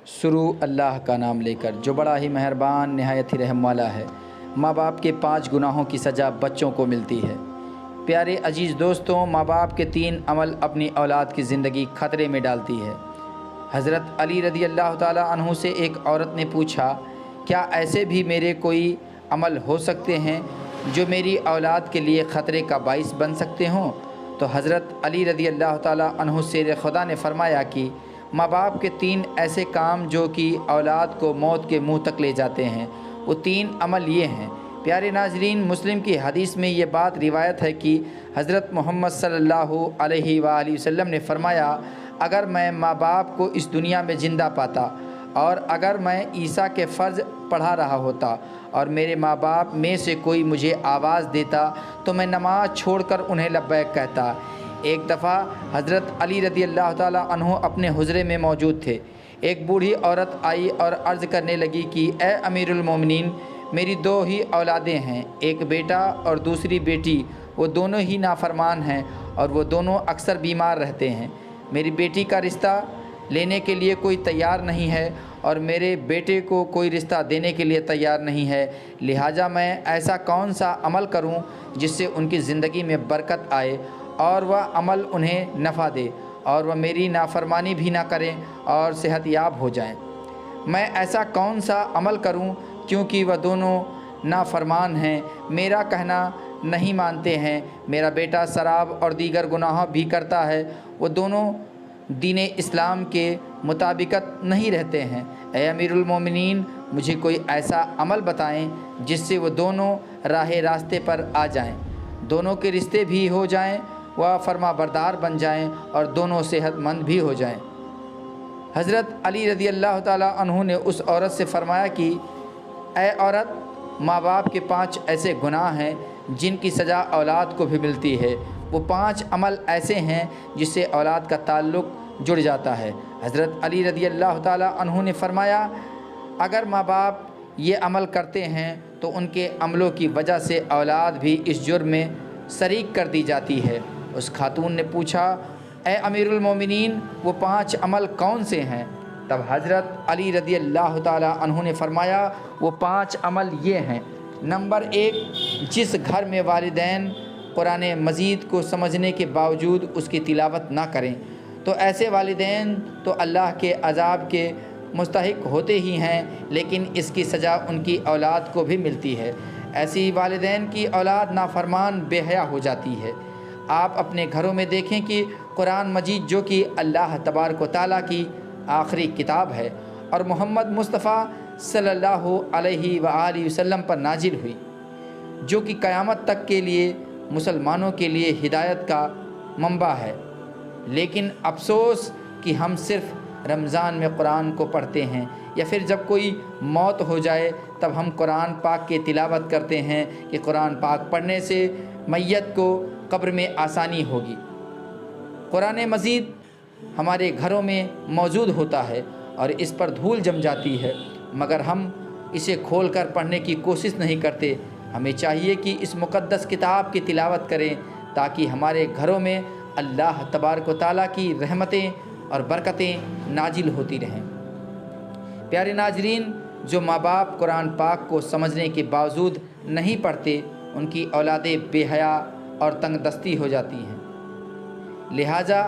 شروع اللہ کا نام لے کر جو بڑا ہی مہربان نہایت ہی رحم والا ہے۔ ماں باپ کے 5 گناہوں کی سزا بچوں کو ملتی ہے۔ پیارے عزیز دوستوں، ماں باپ کے 3 عمل اپنی اولاد کی زندگی خطرے میں ڈالتی ہے۔ حضرت علی رضی اللہ تعالیٰ عنہ سے ایک عورت نے پوچھا، کیا ایسے بھی میرے کوئی عمل ہو سکتے ہیں جو میری اولاد کے لیے خطرے کا باعث بن سکتے ہوں؟ تو حضرت علی رضی اللہ تعالیٰ عنہ سے خدا نے فرمایا کہ ماں باپ کے 3 ایسے کام جو کہ اولاد کو موت کے منہ تک لے جاتے ہیں، وہ 3 عمل یہ ہیں۔ پیارے ناظرین، مسلم کی حدیث میں یہ بات روایت ہے کہ حضرت محمد صلی اللہ علیہ وآلہ وسلم نے فرمایا، اگر میں ماں باپ کو اس دنیا میں زندہ پاتا اور اگر میں عیسیٰ کے فرض پڑھا رہا ہوتا اور میرے ماں باپ میں سے کوئی مجھے آواز دیتا تو میں نماز چھوڑ کر انہیں لبیک کہتا۔ ایک دفعہ حضرت علی رضی اللہ تعالیٰ عنہ اپنے حجرے میں موجود تھے۔ ایک بوڑھی عورت آئی اور عرض کرنے لگی کہ اے امیر المومنین، میری 2 ہی اولادیں ہیں، ایک بیٹا اور دوسری بیٹی، وہ دونوں ہی نافرمان ہیں اور وہ دونوں اکثر بیمار رہتے ہیں۔ میری بیٹی کا رشتہ لینے کے لیے کوئی تیار نہیں ہے اور میرے بیٹے کو کوئی رشتہ دینے کے لیے تیار نہیں ہے، لہٰذا میں ایسا کون سا عمل کروں جس سے ان کی زندگی میں برکت آئے اور وہ عمل انہیں نفع دے اور وہ میری نافرمانی بھی نہ کریں اور صحت یاب ہو جائیں؟ میں ایسا کون سا عمل کروں کیونکہ وہ دونوں نافرمان ہیں، میرا کہنا نہیں مانتے ہیں، میرا بیٹا شراب اور دیگر گناہ بھی کرتا ہے، وہ دونوں دین اسلام کے مطابقت نہیں رہتے ہیں۔ اے امیر المومنین، مجھے کوئی ایسا عمل بتائیں جس سے وہ دونوں راہ راستے پر آ جائیں، دونوں کے رشتے بھی ہو جائیں، وہ فرما بردار بن جائیں اور دونوں صحت مند بھی ہو جائیں۔ حضرت علی رضی اللہ تعالیٰ عنہ نے اس عورت سے فرمایا کہ اے عورت، ماں باپ کے 5 ایسے گناہ ہیں جن کی سزا اولاد کو بھی ملتی ہے۔ وہ 5 عمل ایسے ہیں جس سے اولاد کا تعلق جڑ جاتا ہے۔ حضرت علی رضی اللہ تعالیٰ عنہ نے فرمایا، اگر ماں باپ یہ عمل کرتے ہیں تو ان کے عملوں کی وجہ سے اولاد بھی اس جرم میں شریک کر دی جاتی ہے۔ اس خاتون نے پوچھا، اے امیر المومنین، وہ 5 عمل کون سے ہیں؟ تب حضرت علی رضی اللہ تعالیٰ عنہ نے فرمایا، وہ 5 عمل یہ ہیں۔ نمبر 1، جس گھر میں والدین قرآن مجید کو سمجھنے کے باوجود اس کی تلاوت نہ کریں تو ایسے والدین تو اللہ کے عذاب کے مستحق ہوتے ہی ہیں، لیکن اس کی سزا ان کی اولاد کو بھی ملتی ہے۔ ایسی والدین کی اولاد نافرمان بے حیا ہو جاتی ہے۔ آپ اپنے گھروں میں دیکھیں کہ قرآن مجید جو کہ اللہ تبارک و تعالیٰ کی آخری کتاب ہے اور محمد مصطفیٰ صلی اللہ علیہ وآلہ وسلم پر نازل ہوئی، جو کہ قیامت تک کے لیے مسلمانوں کے لیے ہدایت کا منبع ہے، لیکن افسوس کہ ہم صرف رمضان میں قرآن کو پڑھتے ہیں یا پھر جب کوئی موت ہو جائے تب ہم قرآن پاک کی تلاوت کرتے ہیں کہ قرآن پاک پڑھنے سے میت کو قبر میں آسانی ہوگی۔ قرآن مجید ہمارے گھروں میں موجود ہوتا ہے اور اس پر دھول جم جاتی ہے، مگر ہم اسے کھول کر پڑھنے کی کوشش نہیں کرتے۔ ہمیں چاہیے کہ اس مقدس کتاب کی تلاوت کریں تاکہ ہمارے گھروں میں اللہ تبارک و تعالیٰ کی رحمتیں اور برکتیں نازل ہوتی رہیں۔ پیارے ناظرین، جو ماں باپ قرآن پاک کو سمجھنے کے باوجود نہیں پڑھتے، ان کی اولادیں بے حیا اور تنگ دستی ہو جاتی ہیں۔ لہٰذا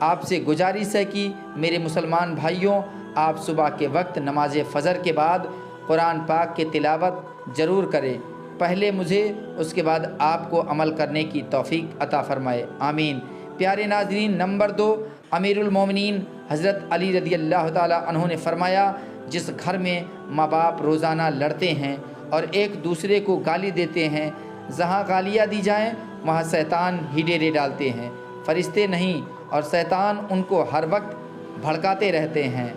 آپ سے گزارش ہے کہ میرے مسلمان بھائیوں، آپ صبح کے وقت نماز فجر کے بعد قرآن پاک کی تلاوت ضرور کریں۔ پہلے مجھے، اس کے بعد آپ کو عمل کرنے کی توفیق عطا فرمائے، آمین۔ پیارے ناظرین، نمبر 2، امیر المومنین حضرت علی رضی اللہ تعالیٰ عنہ نے فرمایا، جس گھر میں ماں باپ روزانہ لڑتے ہیں اور ایک دوسرے کو گالی دیتے ہیں، جہاں گالیاں دی جائیں وہاں شیطان ہی ڈیرے ڈالتے ہیں، فرشتے نہیں، اور شیطان ان کو ہر وقت بھڑکاتے رہتے ہیں۔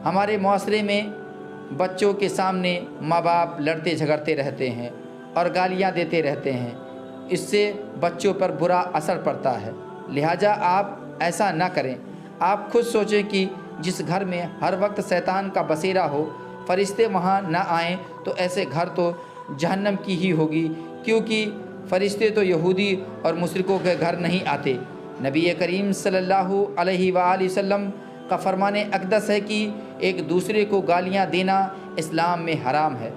ہمارے معاشرے میں بچوں کے سامنے ماں باپ لڑتے جھگڑتے رہتے ہیں اور گالیاں دیتے رہتے ہیں، اس سے بچوں پر برا اثر پڑتا ہے، لہٰذا آپ ایسا نہ کریں۔ آپ خود سوچیں کہ جس گھر میں ہر وقت شیطان کا بسیرا ہو، فرشتے وہاں نہ آئیں تو ایسے گھر تو جہنم کی ہی ہوگی، کیونکہ فرشتے تو یہودی اور مشرکوں کے گھر نہیں آتے۔ نبی کریم صلی اللہ علیہ وآلہ وسلم کا فرمان اقدس ہے کہ ایک دوسرے کو گالیاں دینا اسلام میں حرام ہے۔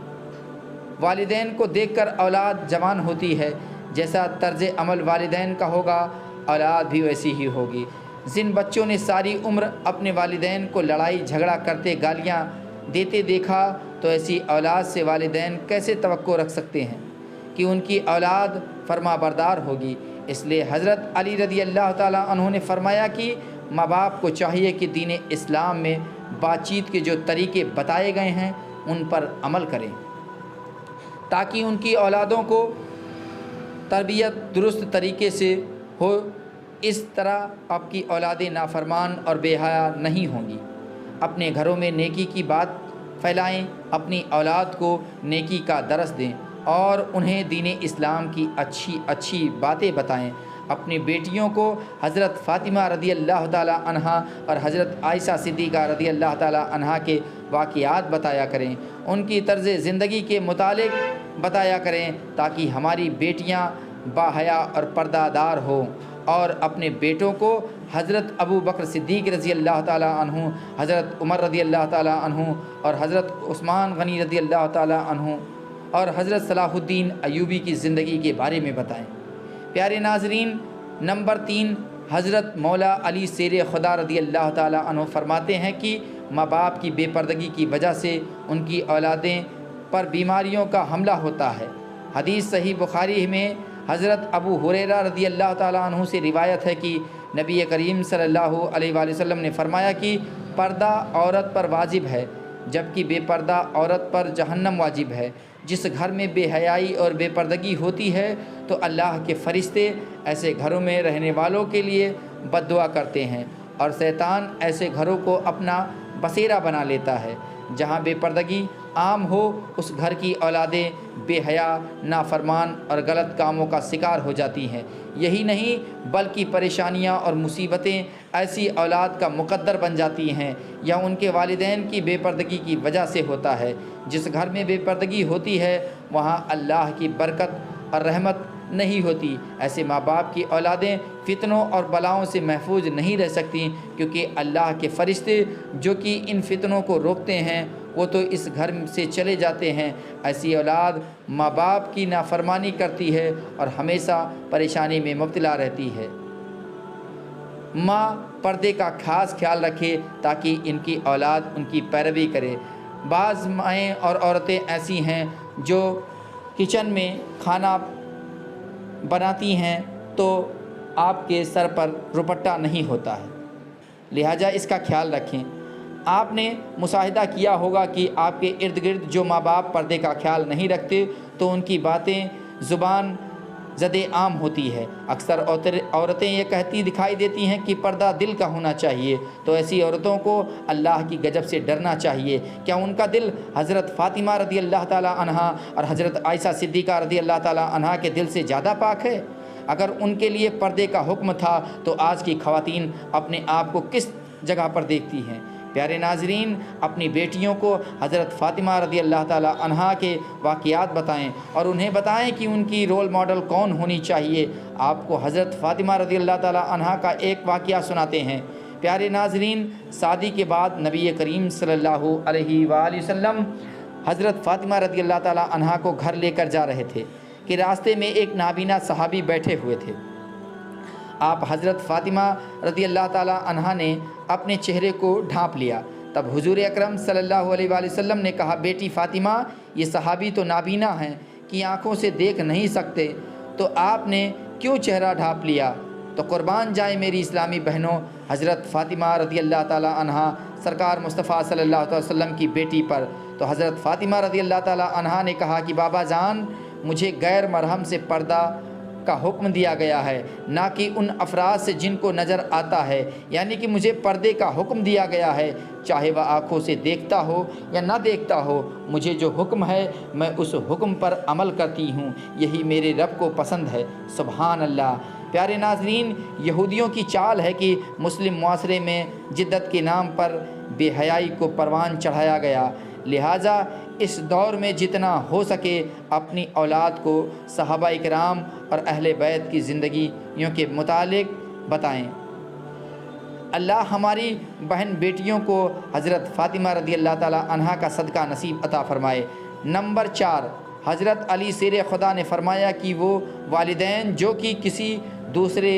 والدین کو دیکھ کر اولاد جوان ہوتی ہے، جیسا طرز عمل والدین کا ہوگا اولاد بھی ویسی ہی ہوگی۔ جن بچوں نے ساری عمر اپنے والدین کو لڑائی جھگڑا کرتے گالیاں دیتے دیکھا تو ایسی اولاد سے والدین کیسے توقع رکھ سکتے ہیں کہ ان کی اولاد فرما بردار ہوگی؟ اس لیے حضرت علی رضی اللہ تعالیٰ عنہ نے فرمایا کہ ماں باپ کو چاہیے کہ دین اسلام میں بات چیت کے جو طریقے بتائے گئے ہیں ان پر عمل کریں تاکہ ان کی اولادوں کو تربیت درست طریقے سے ہو۔ اس طرح آپ کی اولادیں نافرمان اور بے حیا نہیں ہوں گی۔ اپنے گھروں میں نیکی کی بات پھیلائیں، اپنی اولاد کو نیکی کا درس دیں اور انہیں دین اسلام کی اچھی باتیں بتائیں۔ اپنی بیٹیوں کو حضرت فاطمہ رضی اللہ تعالیٰ عنہا اور حضرت عائشہ صدیقہ رضی اللہ تعالیٰ عنہا کے واقعات بتایا کریں، ان کی طرز زندگی کے متعلق بتایا کریں تاکہ ہماری بیٹیاں باحیا اور پردہ دار ہوں، اور اپنے بیٹوں کو حضرت ابو بکر صدیق رضی اللہ تعالیٰ عنہ، حضرت عمر رضی اللہ تعالیٰ عنہ اور حضرت عثمان غنی رضی اللہ تعالیٰ عنہ اور حضرت صلاح الدین ایوبی کی زندگی کے بارے میں بتائیں۔ پیارے ناظرین، نمبر 3، حضرت مولا علی شیر خدا رضی اللہ تعالیٰ عنہ فرماتے ہیں کہ ماں باپ کی بے پردگی کی وجہ سے ان کی اولادیں پر بیماریوں کا حملہ ہوتا ہے۔ حدیث صحیح بخاری میں حضرت ابو ہریرہ رضی اللہ تعالیٰ عنہ سے روایت ہے کہ نبی کریم صلی اللہ علیہ وآلہ وسلم نے فرمایا کہ پردہ عورت پر واجب ہے، جبکہ بے پردہ عورت پر جہنم واجب ہے۔ جس گھر میں بے حیائی اور بے پردگی ہوتی ہے تو اللہ کے فرشتے ایسے گھروں میں رہنے والوں کے لیے بد دعا کرتے ہیں، اور شیطان ایسے گھروں کو اپنا بسیرا بنا لیتا ہے۔ جہاں بے پردگی عام ہو اس گھر کی اولادیں بے حیا، نافرمان اور غلط کاموں کا شکار ہو جاتی ہیں۔ یہی نہیں بلکہ پریشانیاں اور مصیبتیں ایسی اولاد کا مقدر بن جاتی ہیں یا ان کے والدین کی بے پردگی کی وجہ سے ہوتا ہے۔ جس گھر میں بے پردگی ہوتی ہے وہاں اللہ کی برکت اور رحمت نہیں ہوتی۔ ایسے ماں باپ کی اولادیں فتنوں اور بلاؤں سے محفوظ نہیں رہ سکتی، کیونکہ اللہ کے فرشتے جو کہ ان فتنوں کو روکتے ہیں وہ تو اس گھر سے چلے جاتے ہیں۔ ایسی اولاد ماں باپ کی نافرمانی کرتی ہے اور ہمیشہ پریشانی میں مبتلا رہتی ہے۔ ماں پردے کا خاص خیال رکھے تاکہ ان کی اولاد ان کی پیروی کرے۔ بعض مائیں اور عورتیں ایسی ہیں جو کچن میں کھانا بناتی ہیں تو آپ کے سر پر دوپٹہ نہیں ہوتا ہے، لہٰذا اس کا خیال رکھیں۔ آپ نے مشاہدہ کیا ہوگا کہ آپ کے ارد گرد جو ماں باپ پردے کا خیال نہیں رکھتے تو ان کی باتیں زبان زد عام ہوتی ہے۔ اکثر عورتیں یہ کہتی دکھائی دیتی ہیں کہ پردہ دل کا ہونا چاہیے، تو ایسی عورتوں کو اللہ کی غضب سے ڈرنا چاہیے۔ کیا ان کا دل حضرت فاطمہ رضی اللہ تعالیٰ عنہا اور حضرت عائشہ صدیقہ رضی اللہ تعالیٰ عنہا کے دل سے زیادہ پاک ہے؟ اگر ان کے لیے پردے کا حکم تھا تو آج کی خواتین اپنے آپ کو کس جگہ پر دیکھتی ہیں؟ پیارے ناظرین، اپنی بیٹیوں کو حضرت فاطمہ رضی اللہ تعالیٰ عنہا کے واقعات بتائیں اور انہیں بتائیں کہ ان کی رول ماڈل کون ہونی چاہیے۔ آپ کو حضرت فاطمہ رضی اللہ تعالیٰ عنہا کا ایک واقعہ سناتے ہیں۔ پیارے ناظرین، شادی کے بعد نبی کریم صلی اللہ علیہ وآلہ وسلم حضرت فاطمہ رضی اللہ تعالیٰ عنہا کو گھر لے کر جا رہے تھے کہ راستے میں ایک نابینا صحابی بیٹھے ہوئے تھے۔ آپ حضرت فاطمہ رضی اللہ تعالیٰ عنہا نے اپنے چہرے کو ڈھانپ لیا۔ تب حضور اکرم صلی اللہ علیہ وآلہ وسلم نے کہا، بیٹی فاطمہ، یہ صحابی تو نابینا ہیں کہ آنکھوں سے دیکھ نہیں سکتے، تو آپ نے کیوں چہرہ ڈھانپ لیا؟ تو قربان جائیں میری اسلامی بہنوں، حضرت فاطمہ رضی اللہ تعالیٰ عنہا سرکار مصطفیٰ صلی اللہ علیہ وسلم کی بیٹی پر، تو حضرت فاطمہ رضی اللہ تعالیٰ عنہا نے کہا کہ بابا جان، مجھے غیر محرم سے پردہ کا حکم دیا گیا ہے، نہ کہ ان افراد سے جن کو نظر آتا ہے، یعنی کہ مجھے پردے کا حکم دیا گیا ہے، چاہے وہ آنکھوں سے دیکھتا ہو یا نہ دیکھتا ہو، مجھے جو حکم ہے میں اس حکم پر عمل کرتی ہوں، یہی میرے رب کو پسند ہے۔ سبحان اللہ۔ پیارے ناظرین، یہودیوں کی چال ہے کہ مسلم معاشرے میں جدت کے نام پر بے حیائی کو پروان چڑھایا گیا، لہٰذا اس دور میں جتنا ہو سکے اپنی اولاد کو صحابہ کرام اور اہل بیت کی زندگیوں کے متعلق بتائیں۔ اللہ ہماری بہن بیٹیوں کو حضرت فاطمہ رضی اللہ تعالی عنہا کا صدقہ نصیب عطا فرمائے۔ نمبر 4، حضرت علی شیر خدا نے فرمایا کہ وہ والدین جو کہ کسی دوسرے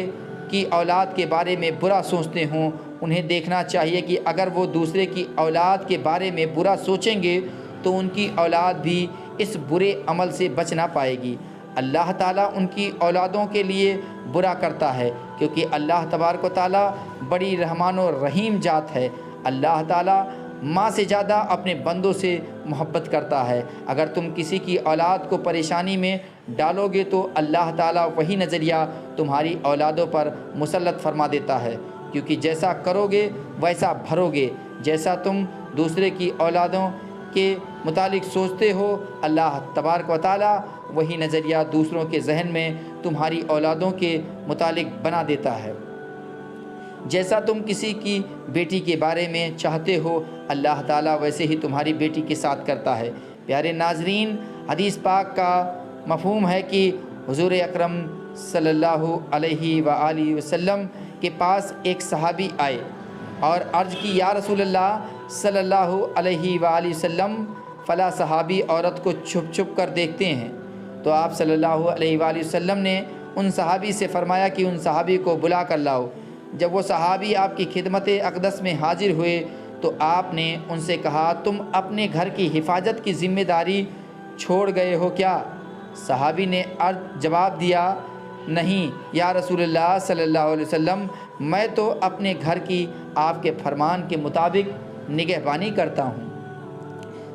کی اولاد کے بارے میں برا سوچتے ہوں، انہیں دیکھنا چاہیے کہ اگر وہ دوسرے کی اولاد کے بارے میں برا سوچیں گے تو ان کی اولاد بھی اس برے عمل سے بچ نہ پائے گی۔ اللہ تعالیٰ ان کی اولادوں کے لیے برا کرتا ہے، کیونکہ اللہ تبارک و تعالیٰ بڑی رحمان و رحیم ذات ہے۔ اللہ تعالیٰ ماں سے زیادہ اپنے بندوں سے محبت کرتا ہے۔ اگر تم کسی کی اولاد کو پریشانی میں ڈالو گے تو اللہ تعالیٰ وہی نظریہ تمہاری اولادوں پر مسلط فرما دیتا ہے، کیونکہ جیسا کرو گے ویسا بھرو گے۔ جیسا تم دوسرے کی اولادوں کے متعلق سوچتے ہو، اللہ تبارک و تعالیٰ وہی نظریہ دوسروں کے ذہن میں تمہاری اولادوں کے متعلق بنا دیتا ہے۔ جیسا تم کسی کی بیٹی کے بارے میں چاہتے ہو، اللہ تعالیٰ ویسے ہی تمہاری بیٹی کے ساتھ کرتا ہے۔ پیارے ناظرین، حدیث پاک کا مفہوم ہے کہ حضور اکرم صلی اللہ علیہ وآلہ وسلم کے پاس ایک صحابی آئے اور عرض کی، یا رسول اللہ صلی اللہ علیہ وآلہ وسلم، فلاں صحابی عورت کو چھپ چھپ کر دیکھتے ہیں۔ تو آپ صلی اللہ علیہ وآلہ وسلم نے ان صحابی سے فرمایا کہ ان صحابی کو بلا کر لاؤ۔ جب وہ صحابی آپ کی خدمت اقدس میں حاضر ہوئے تو آپ نے ان سے کہا، تم اپنے گھر کی حفاظت کی ذمہ داری چھوڑ گئے ہو کیا؟ صحابی نے جواب دیا، نہیں یا رسول اللہ صلی اللہ علیہ وسلم، میں تو اپنے گھر کی آپ کے فرمان کے مطابق نگہبانی کرتا ہوں۔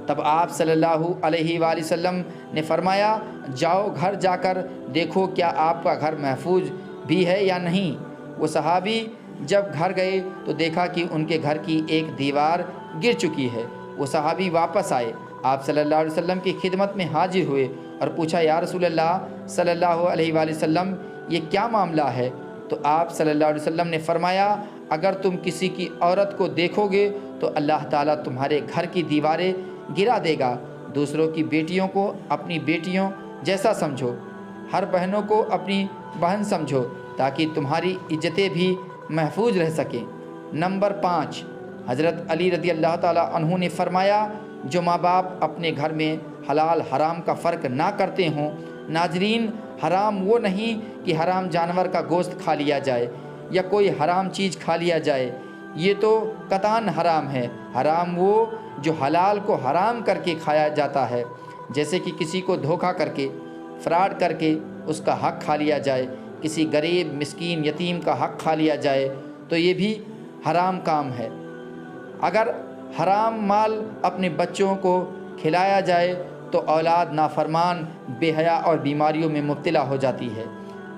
تب آپ صلی اللہ علیہ وآلہ وسلم نے فرمایا، جاؤ گھر جا کر دیکھو کیا آپ کا گھر محفوظ بھی ہے یا نہیں۔ وہ صحابی جب گھر گئے تو دیکھا کہ ان کے گھر کی ایک دیوار گر چکی ہے۔ وہ صحابی واپس آئے، آپ صلی اللہ علیہ وسلم کی خدمت میں حاضر ہوئے اور پوچھا، یا رسول اللہ صلی اللہ علیہ وآلہ وسلم، یہ کیا معاملہ ہے؟ تو آپ صلی اللہ علیہ وسلم نے فرمایا، اگر تم کسی کی عورت کو دیکھو گے تو اللہ تعالیٰ تمہارے گھر کی دیواریں گرا دے گا۔ دوسروں کی بیٹیوں کو اپنی بیٹیوں جیسا سمجھو، ہر بہنوں کو اپنی بہن سمجھو، تاکہ تمہاری عزتیں بھی محفوظ رہ سکیں۔ نمبر 5، حضرت علی رضی اللہ تعالیٰ عنہ نے فرمایا، جو ماں باپ اپنے گھر میں حلال حرام کا فرق نہ کرتے ہوں۔ ناظرین، حرام وہ نہیں کہ حرام جانور کا گوشت کھا لیا جائے یا کوئی حرام چیز کھا لیا جائے، یہ تو قطعاً حرام ہے۔ حرام وہ جو حلال کو حرام کر کے کھایا جاتا ہے، جیسے کہ کسی کو دھوکہ کر کے، فراڈ کر کے اس کا حق کھا لیا جائے، کسی غریب مسکین یتیم کا حق کھا لیا جائے، تو یہ بھی حرام کام ہے۔ اگر حرام مال اپنے بچوں کو کھلایا جائے تو اولاد نافرمان، بے حیا اور بیماریوں میں مبتلا ہو جاتی ہے۔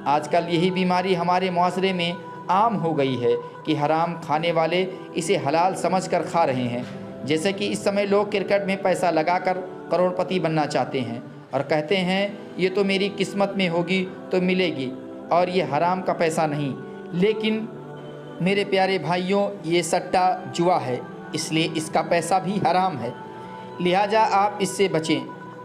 آج کل یہی بیماری ہمارے معاشرے میں عام ہو گئی ہے کہ حرام کھانے والے اسے حلال سمجھ کر کھا رہے ہیں۔ جیسے کہ اس سمے لوگ کرکٹ میں پیسہ لگا کر کروڑ پتی بننا چاہتے ہیں اور کہتے ہیں یہ تو میری قسمت میں ہوگی تو ملے گی، اور یہ حرام کا پیسہ نہیں۔ لیکن میرے پیارے بھائیوں، یہ سٹہ جوا ہے، اس لیے اس کا پیسہ بھی حرام ہے، لہٰذا آپ اس سے بچیں۔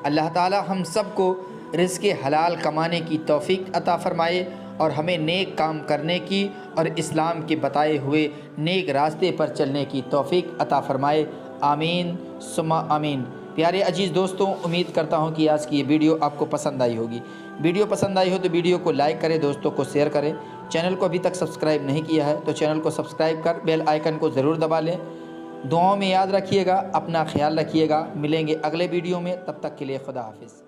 اللہ تعالی ہم سب کو رزق حلال کمانے کی توفیق عطا فرمائے اور ہمیں نیک کام کرنے کی اور اسلام کے بتائے ہوئے نیک راستے پر چلنے کی توفیق عطا فرمائے، آمین ثم آمین۔ پیارے عزیز دوستوں، امید کرتا ہوں کہ آج کی یہ ویڈیو آپ کو پسند آئی ہوگی۔ ویڈیو پسند آئی ہو تو ویڈیو کو لائک کریں، دوستوں کو شیئر کریں۔ چینل کو ابھی تک سبسکرائب نہیں کیا ہے تو چینل کو سبسکرائب کر بیل آئیکن کو ضرور دبا لیں۔ دعاؤں میں یاد رکھیے گا، اپنا خیال رکھیے گا۔ ملیں گے اگلے ویڈیو میں، تب تک کے لیے خدا حافظ۔